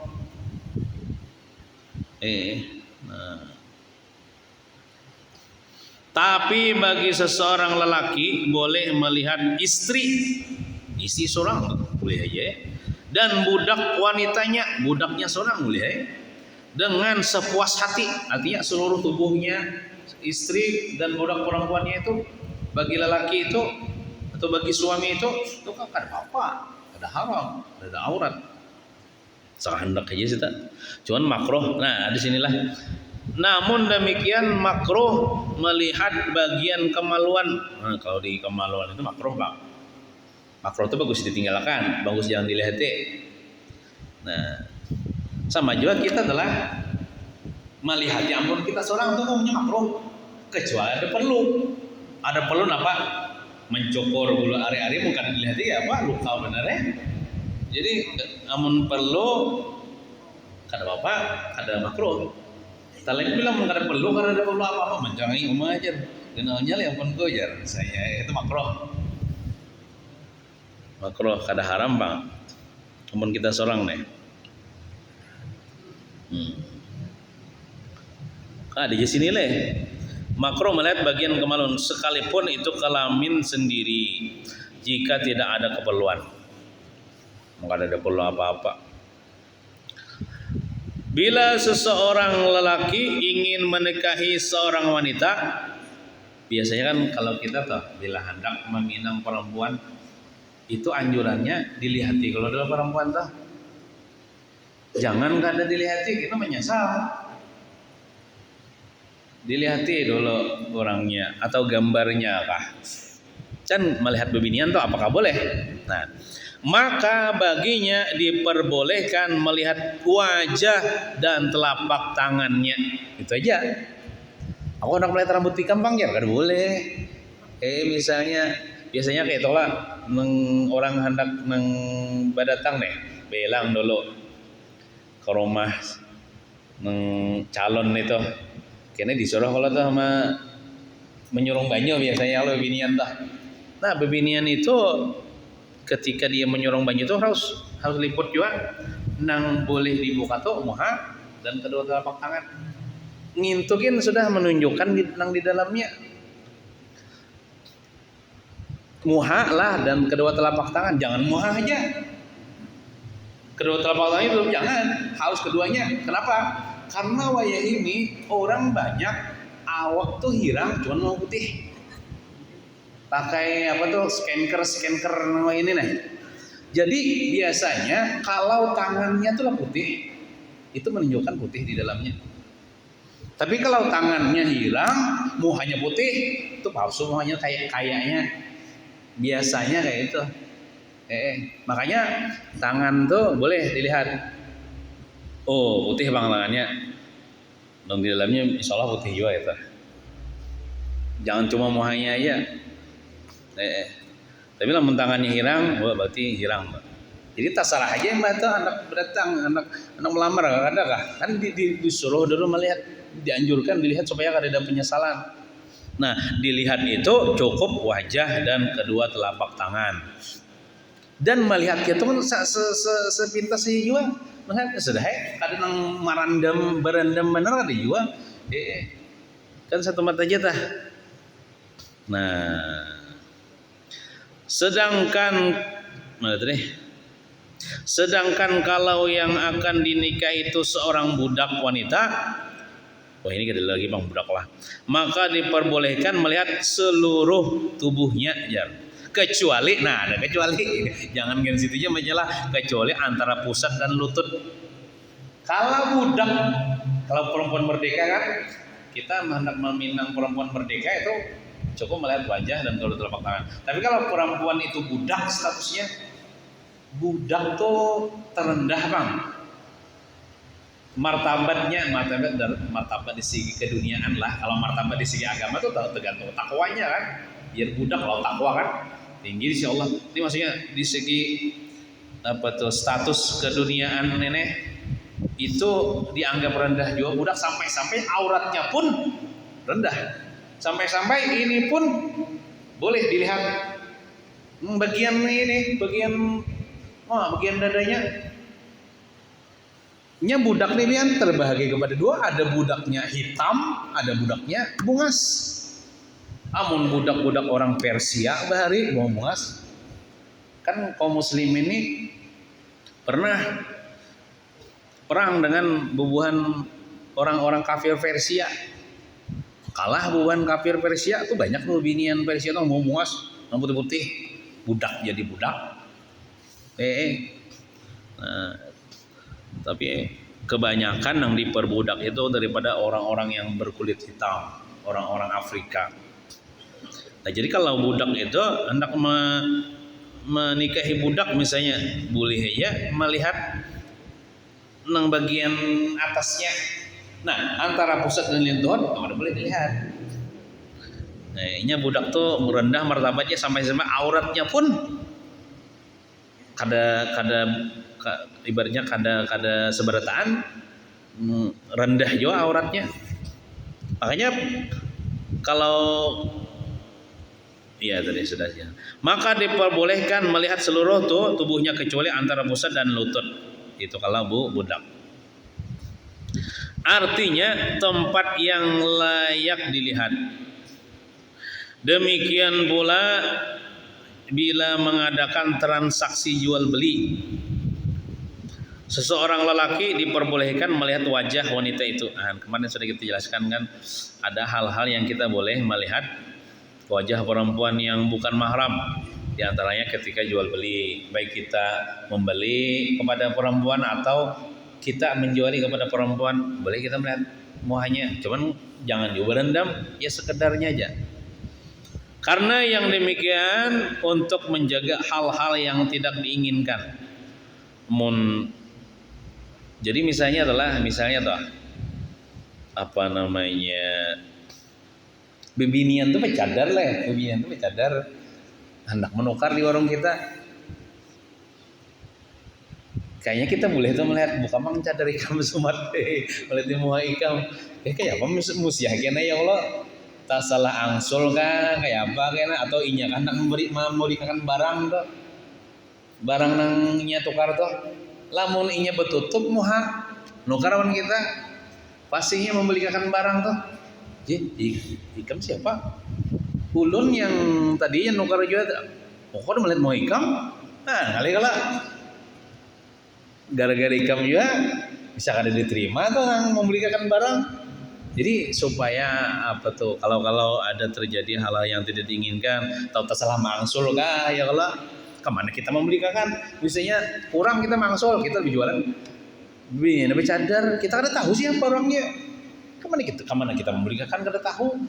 Nah. Tapi bagi seseorang lelaki boleh melihat istri seorang boleh aja, dan budak wanitanya, budaknya seorang boleh aja, dengan sepuas hati, artinya seluruh tubuhnya istri dan budak perempuannya itu bagi lelaki itu atau bagi suami itu kan ada apa-apa, ada haram, ada aurat. Sehendak aja sih tak. Cuman makruh. Nah, disinilah. Namun demikian makruh melihat bagian kemaluan. Nah, kalau di kemaluan itu makruh bang. Makruh itu bagus ditinggalkan, bagus jangan dilihat. Nah, sama juga kita telah melihat ya ampun kita seorang itu umumnya makruh, kecuali ada perlu. Ada perlu apa? Mencokor bulu ari-ari bukan dilihat ya apa? Luka benernya. Jadi amun perlu kada apa, kada makruh. Talek bilang kada perlu karena ada perlu apa-apa menjangi umah aja. Kenalnya yang pun gojar saya itu makruh. Makruh kada haram bang. Amun kita seorang nih. Di sini leh. Makruh melihat bagian kemaluan sekalipun itu kelamin sendiri jika tidak ada keperluan. Maka ada perlu apa-apa. Bila seseorang lelaki ingin menikahi seorang wanita, biasanya kan kalau kita tuh bila hendak meminang perempuan itu anjurannya dilihati. Kalau adalah perempuan tuh jangan kada dilihati, kita menyesal. Dilihati dulu orangnya atau gambarnya kah. Can melihat bebinian tuh apakah boleh? Nah, maka baginya diperbolehkan melihat wajah dan telapak tangannya. Itu aja. Aku hendak melihat rambut tikam bang ya, kada boleh. Misalnya biasanya kayak itulah orang hendak badatang nih, belang dulu ke rumah calon itu. Kayaknya disuruh kalau tuh sama menyurung banyu biasanya kalau bebinian tuh. Nah bebinian itu ketika dia menyurung banyu itu harus liput juga, nang boleh dibuka tuh muha dan kedua telapak tangan. Ngintukin sudah menunjukkan di dalamnya muha lah dan kedua telapak tangan, jangan muha aja. Kedua telapak tangan itu jangan, harus keduanya. Kenapa? Karena wayah ini orang banyak awak tuh hirang cuma mau putih. Pakai apa tuh skanker nama ini nih. Jadi biasanya kalau tangannya tuh putih, itu menunjukkan putih di dalamnya. Tapi kalau tangannya hilang, muhanya putih, itu palsu muhanya kayaknya. Biasanya kayak itu. Makanya tangan tuh boleh dilihat. Oh putih bang tangannya. Dan di dalamnya insya Allah putih juga itu. Jangan cuma muhanya aja. Tapi lah tangannya hilang, berarti hilang. Jadi tak salah aja yang itu anak berdatang, anak melamar ada kah? Kan disuruh dulu melihat, dianjurkan dilihat supaya kada ada penyesalan. Nah dilihat itu cukup wajah dan kedua telapak tangan. Dan melihat itu kan sepintas saja juga. Melihat sudah kada nang berendam bener kada juga. Kan satu mata aja tah. Nah sedangkan kalau yang akan dinikahi itu seorang budak wanita, ini kada lagi bang budak lah, maka diperbolehkan melihat seluruh tubuhnya ya. Kecuali, ada kecuali, jangan gen situ aja majalah, kecuali antara pusat dan lutut. Kalau budak, kalau perempuan merdeka kan, kita hendak meminang perempuan merdeka itu cukup melihat wajah dan kedua telapak tangan. Tapi kalau perempuan itu budak statusnya, budak tuh terendah bang. Martabat di segi keduniaan lah. Kalau martabat di segi agama tuh tergantung takwanya kan. Biar budak kalau takwa kan tinggi insya Allah. Ini maksudnya di segi status keduniaan nenek itu dianggap rendah juga budak, sampai auratnya pun rendah, sampai ini pun boleh dilihat bagian dadanya. Nya budak ini terbagi kepada dua, ada budaknya hitam, ada budaknya bungas. Amun budak-budak orang Persia bahari mau bungas. Kan kaum muslim ini pernah perang dengan bubuhan orang-orang kafir Persia. Kalah bubuhan kafir Persia tuh banyak tuh binian Persia tuh mau bungas, putih-putih, budak jadi budak. Nah, tapi kebanyakan yang diperbudak itu daripada orang-orang yang berkulit hitam, orang-orang Afrika. Nah, jadi kalau budak itu hendak menikahi budak misalnya, boleh aja melihat nang bagian atasnya. Nah, antara pusat dan lentuhan kalau boleh dilihat. Nah, ini budak tuh merendah martabatnya sampai auratnya pun ibaratnya kada seberataan, rendah juga auratnya. Makanya kalau tadi sudah ya. Maka diperbolehkan melihat seluruh tubuhnya kecuali antara pusat dan lutut. Itu kalau budak. Artinya tempat yang layak dilihat. Demikian pula bila mengadakan transaksi jual beli. Seseorang lelaki diperbolehkan melihat wajah wanita itu. Nah, kemarin sudah kita jelaskan kan, ada hal-hal yang kita boleh melihat wajah perempuan yang bukan mahram. Di antaranya ketika jual beli, baik kita membeli kepada perempuan atau kita menjuali kepada perempuan, boleh kita melihat muahnya. Cuman jangan juga berendam, ya sekedarnya aja. Karena yang demikian untuk menjaga hal-hal yang tidak diinginkan. Jadi misalnya toh bebinian tuh becadar lah, bebinian tuh becadar hendak menukar di warung kita. Kayaknya kita boleh tuh melihat bukan mang cadar ikam sumat melihat muha ikam. Kayak apa musyah kena ya Allah. Tak salah angsul kan kayak apa kena, atau inya kan hendak memberikan barang tuh. Barang nangnya tukar tuh. Lamun inya betutup muha nukarawan kita pastinya membelikan barang tuh. Ikam siapa? Ulun yang tadinya nukar juga. Pokoknya melihat mau ikam. Nah kali gara-gara ikam juga bisa kada diterima tuh yang membelikan barang. Jadi supaya kalau ada terjadi hal-hal yang tidak diinginkan, atau tersalah mangsul kah ya kalau kemana kita membelikan, misalnya kurang kita mangsul, kita berjualan bini nabi cadar, kita kada tahu siapa orangnya, kemana kita membelikan kada tahu,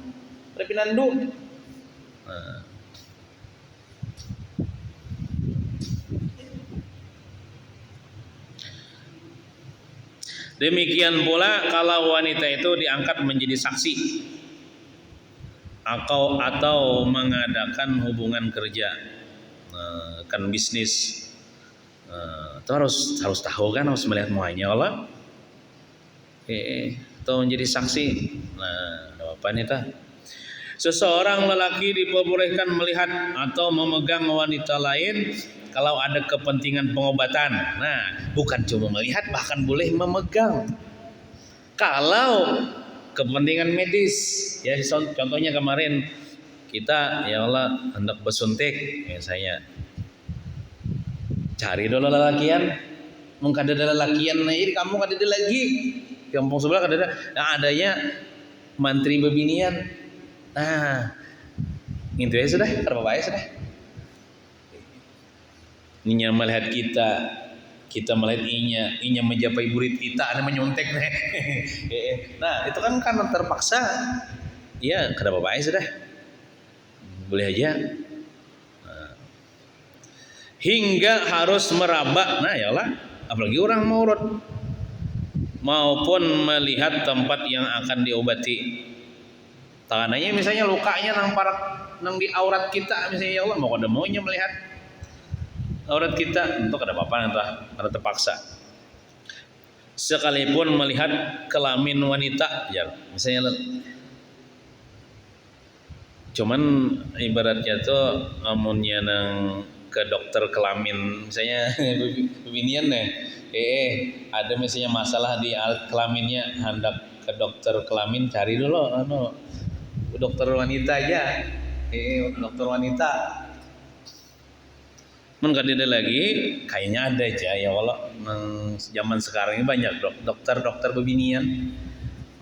ada pinandu. Demikian pula kalau wanita itu diangkat menjadi saksi atau mengadakan hubungan kerja, kan bisnis, itu harus tahu kan, harus melihat muanya Allah. Atau menjadi saksi. Nah, apa nih ta? Seseorang lelaki diperbolehkan melihat atau memegang wanita lain kalau ada kepentingan pengobatan. Nah, bukan cuma melihat, bahkan boleh memegang. Kalau kepentingan medis, ya contohnya kemarin kita ya Allah hendak bersuntik, misalnya cari dulu lelakian, mungkin ada lelakian, nah ini kamu kada ada lagi, kampung sebelah kada ada, nah adanya mantri bebinian. Nah, itu ya sudah, terbaik sudah. Inya melihat kita melihat inya menjapai burit kita, ada menyontek nih. Nah, itu kan karena terpaksa. Ya, kada apa-apa sudah. boleh aja. Hingga harus meraba, nah yalah, apalagi orang mau urut maupun melihat tempat yang akan diobati. Tangannya misalnya lukanya nang di aurat kita misalnya, ya Allah mau ada maunya melihat aurat kita untuk ada apa-apa entah ada terpaksa. Sekalipun melihat kelamin wanita, ya misalnya cuman ibaratnya tuh amunnya nang ke dokter kelamin misalnya bebinian nih ada misalnya masalah di alat kelaminnya hendak ke dokter kelamin, cari dulu dokter wanita aja dokter wanita ada lagi kayaknya ada aja ya Allah zaman sekarang ini banyak dokter bebinian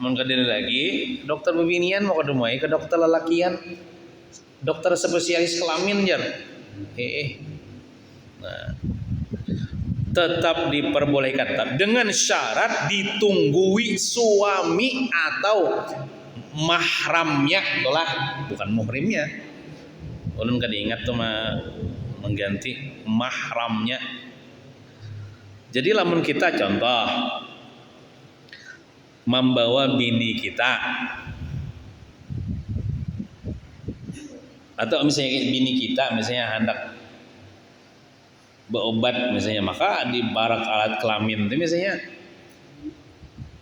ada lagi dokter bebinian mau kedemai ke dokter lelakian dokter spesialis kelamin jar nah, tetap diperbolehkan dengan syarat ditunggui suami atau mahramnya, itulah bukan muhrimnya. Ulun kan ingat tuh mengganti mahramnya. Jadi lamun kita contoh membawa bini kita atau misalnya bini kita misalnya hendak berobat misalnya, maka di barak alat kelamin itu misalnya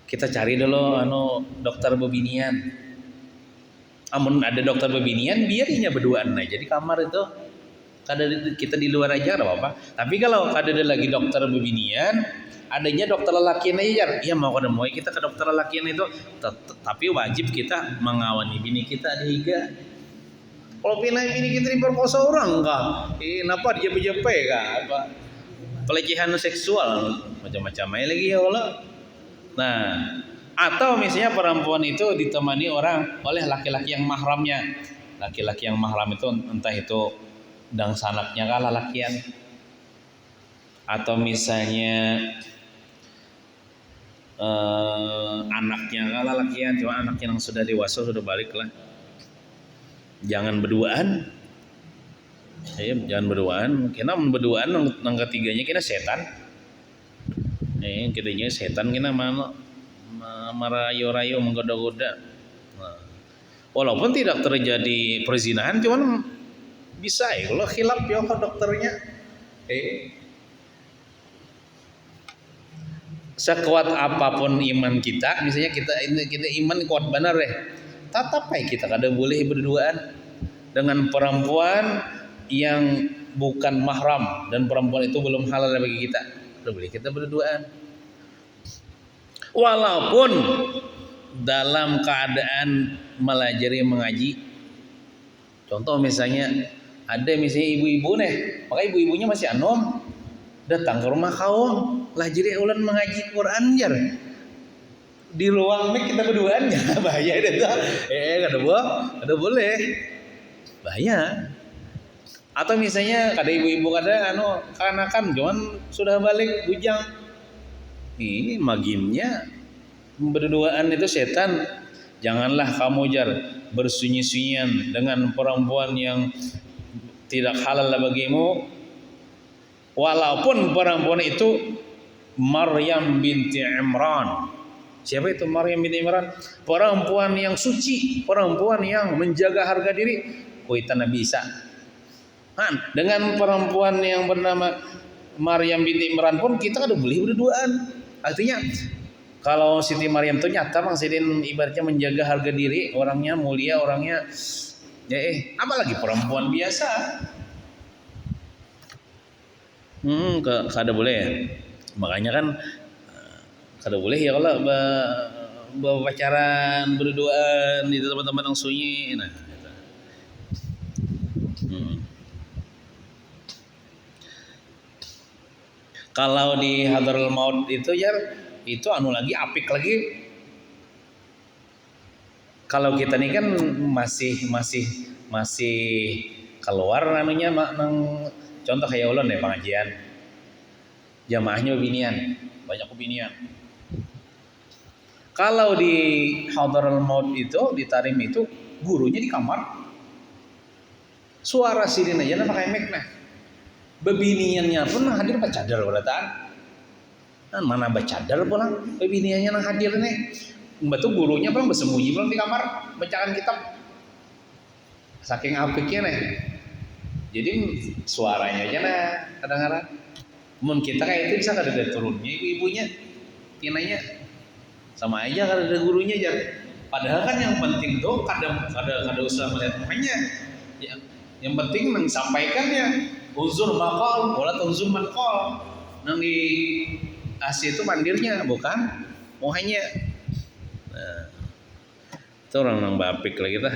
kita cari dulu dokter bebinian. Amun ada dokter bebinian biarinya berduaan aja di kamar itu. Kada kita di luar aja enggak apa-apa. Tapi kalau ada lagi dokter bebinian, adanya dokter lelakian aja. Iya mau kada mau kita ke dokter lelakian itu, tapi wajib kita mengawani bini kita dihiga. Kalau pindah bini kita diperkosa orang enggak, kenapa dia bejepe kah? Apa pelecehan seksual macam-macam lagi ya Allah. Nah, atau misalnya perempuan itu ditemani orang oleh laki-laki yang mahramnya. Laki-laki yang mahram itu entah itu dang sanaknya kah lelakian, atau misalnya anaknya kah lelakian, cuma anaknya yang sudah dewasa sudah balik lah. Jangan berduaan. Jangan berduaan. Kena berduaan nang ketiganya kena setan. Ketiganya setan kena merayu-rayu menggoda-goda. Nah, walaupun tidak terjadi perzinahan, cuman bisa kalau khilaf ya ke dokternya. Sekuat apapun iman kita, misalnya kita iman kuat benar tetap kita kada boleh berduaan dengan perempuan yang bukan mahram dan perempuan itu belum halal bagi kita. Kada boleh kita berduaan. Walaupun dalam keadaan melajari mengaji. Contoh misalnya ada misalnya ibu-ibu maka ibu-ibunya masih anom datang ke rumah kaum lajari ulan mengaji Quran jar. Di ruang mik kita berduaan ya bahaya itu. Kada boleh. Bahaya. Atau misalnya kada ibu-ibu kada kanakan cuman sudah balik bujang. Ini magimnya berduaan itu setan. Janganlah kamu jar bersunyi-sunyian dengan perempuan yang tidak halal bagimu. Walaupun perempuan itu Maryam binti Imran. Siapa itu Maryam binti Imran? Perempuan yang suci, perempuan yang menjaga harga diri. Kuitan Nabi Isa. Dengan perempuan yang bernama Maryam binti Imran pun kita kada boleh berduaan. Artinya kalau Siti Maryam itu nyata Bang Sidin ibaratnya menjaga harga diri, orangnya mulia, orangnya apalagi perempuan biasa. Kada boleh ya. Makanya kan kada boleh ya kalau berpacaran berduaan di tempat-tempat yang sunyi. Nah, kalau di Hadarul Maut itu itu lagi apik lagi. Kalau kita nih kan masih keluar contoh kayak ulun pengajian. Jamaahnya binian, banyak binian. Kalau di Hadarul Maut itu di Tarim itu gurunya di kamar. Suara sirin aja na pakai mic nah. Bebiniannya pun nang hadir bacadar berataan. Nah, mana bacadar pulang bebiniannya nang hadir nih. Betul gurunya pulang bersembunyi pulang di kamar bacakan kitab. Saking apiknya nih. Jadi suaranya aja nah kadang-kadang. Mun kita kayak itu bisa kada ada turunnya ibu-ibunya. Tinanya sama aja kada ada gurunya aja. Padahal kan yang penting tuh kada usah melihat mukanya. Ya, yang penting menyampaikannya. Uzur makol, wala uzur makol. Nang di AC itu mandirnya, bukan mohanya. Nah, itu orang nang bapik lah kita.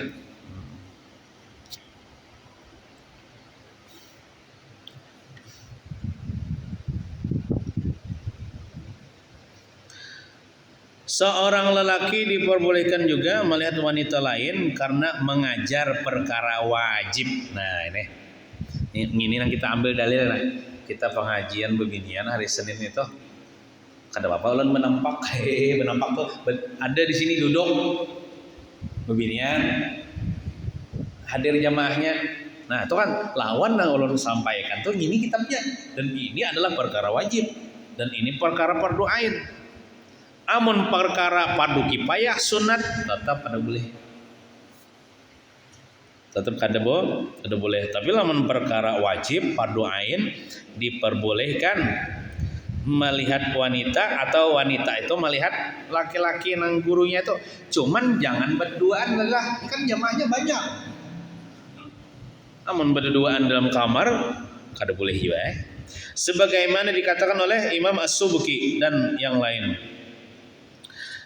Seorang lelaki diperbolehkan juga melihat wanita lain karena mengajar perkara wajib. Nah ini yang kita ambil dalil nah. Kita pengajian beginian hari Senin itu kada apa ulun menampak tuh ada di sini duduk beginian hadir jamaahnya. Nah itu kan lawan yang ulun sampaikan tuh ini kitabnya dan ini adalah perkara wajib dan ini perkara fardu ain. Amun perkara fardu kifayah sunat tetap ada boleh. Tetap kada boleh. Tapi lamun perkara wajib fardu ain diperbolehkan melihat wanita atau wanita itu melihat laki-laki nang gurunya itu. Cuman jangan berduaan lah, kan jamaahnya banyak. Namun berduaan dalam kamar kada boleh juga. Sebagaimana dikatakan oleh Imam As-Subki dan yang lain.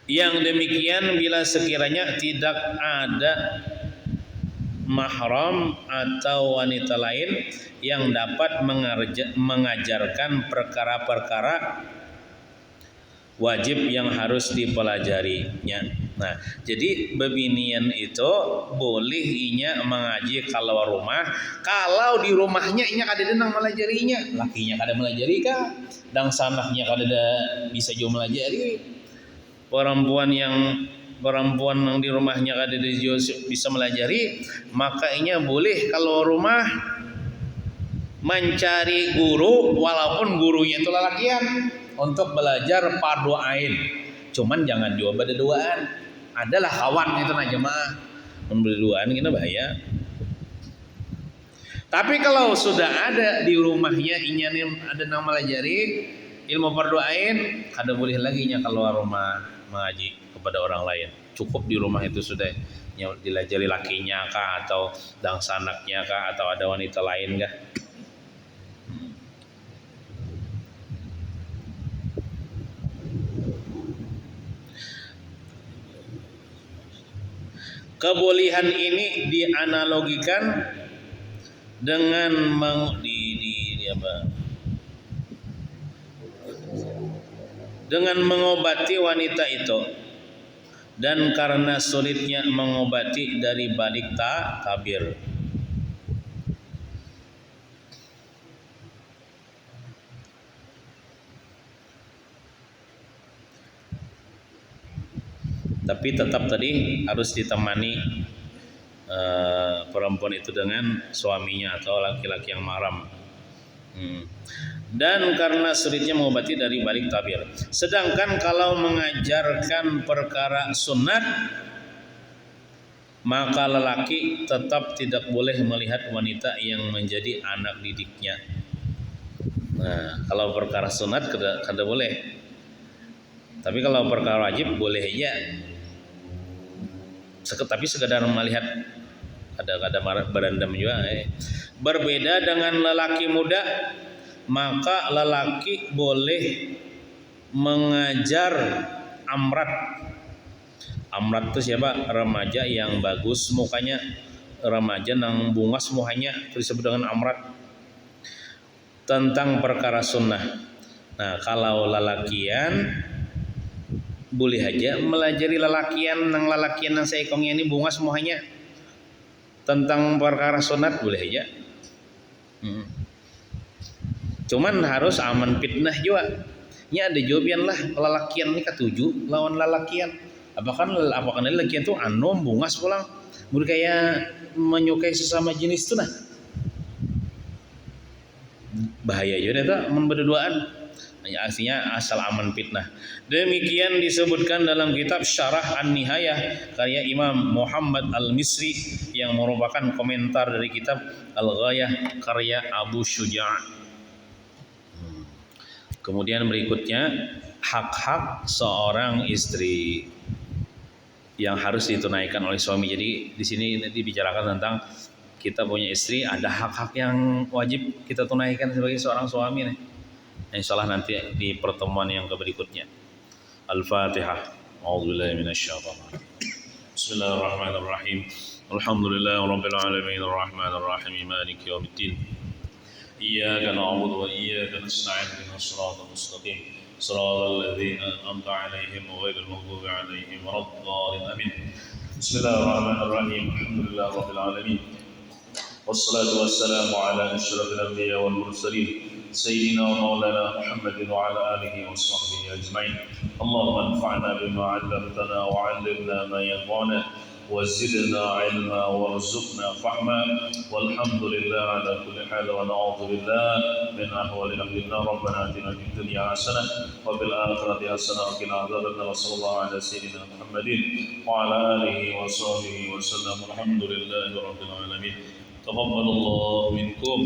Yang demikian bila sekiranya tidak ada mahram atau wanita lain yang dapat mengajarkan perkara-perkara wajib yang harus dipelajarinya. Nah, jadi bebinian itu boleh inya mengaji kalau rumah, kalau di rumahnya inya kada nang melajarinya, lakinya kada melajari kah? Dan sanaknya kada bisa juga melajari. Perempuan yang di rumahnya kada bisa melajari, maka inya boleh kalau rumah mencari guru walaupun gurunya itu lelakian untuk belajar fardu ain. Cuman jangan juga berduaan. Adalah kawan itu nah jemaah. Berduaan kita bahaya. Tapi kalau sudah ada di rumahnya inya ada yang melajari ilmu fardu ain, kada boleh lagi nya keluar rumah mengaji kepada orang lain. Cukup di rumah itu sudah dilajari lakinya kah atau dangsanaknya kah atau ada wanita lain kah. Kebolehan ini dianalogikan dengan dengan mengobati wanita itu, dan karena sulitnya mengobati dari balik tabir. Tapi tetap tadi harus ditemani perempuan itu dengan suaminya atau laki-laki yang mahram. Dan karena sulitnya mengobati dari balik tabir. Sedangkan kalau mengajarkan perkara sunat, maka lelaki tetap tidak boleh melihat wanita yang menjadi anak didiknya. Nah, kalau perkara sunat kada boleh. Tapi kalau perkara wajib boleh aja. Tapi sekadar melihat ada berendam juga. Berbeda dengan lelaki muda, maka lelaki boleh mengajar amrat. Amrat itu siapa? Remaja yang bagus mukanya, remaja nang bungas mukanya, itu disebut dengan amrat. Tentang perkara sunnah. Nah, kalau lelakian boleh aja melajari lelakian nang seekongnya ini bungas mukanya. Tentang perkara sunat boleh aja. Cuman harus aman fitnah juga. Nya ada jawaban lah lelakian ini ketujuh lawan lelakian. Apakah lelakian itu bungas pulang? Mungkin kayak menyukai sesama jenis itu nah. bahaya juga eta mun berduaan. Artinya asal aman fitnah. Demikian disebutkan dalam kitab Syarah An-Nihayah karya Imam Muhammad Al-Misri yang merupakan komentar dari kitab Al-Ghayah karya Abu Syuja'. Kemudian berikutnya hak-hak seorang istri yang harus ditunaikan oleh suami. Jadi di sini dibicarakan tentang kita punya istri, ada hak-hak yang wajib kita tunaikan sebagai seorang suami nih. Insya Allah nanti di pertemuan yang berikutnya. Al-Fatihah. A'udzubillahi minasyaitonir rajim. Bismillahirrahmanirrahim. Alhamdulillahirabbil alamin arrahmanir rahim maliki yaumiddin. Iyyaka na'budu wa iyyaka nasta'in ihdinas siratal mustaqim. Shiratal ladzina an'amta 'alaihim ghairil maghdubi 'alaihim waladdallin. Amin. Bismillahirrahmanirrahim. Alhamdulillahirabbil alamin. Wassalatu wassalamu ala asyrafil anbiya wal mursalin. سيدنا ومولانا محمد وعلى آله وصحبه أجمعين. اللهم انفعنا بما علمتنا وعلمنا ما ينفعنا وزدنا علما وارزقنا فهما والحمد لله على كل حال ونعوذ بالله من أحوال أهل النار. ربنا آتنا في الدنيا حسنة وفي الآخرة حسنة وقنا عذاب النار. وصلى الله على سيدنا محمد وعلى آله وصحبه وسلم. الحمد لله رب العالمين. تقبل الله منكم.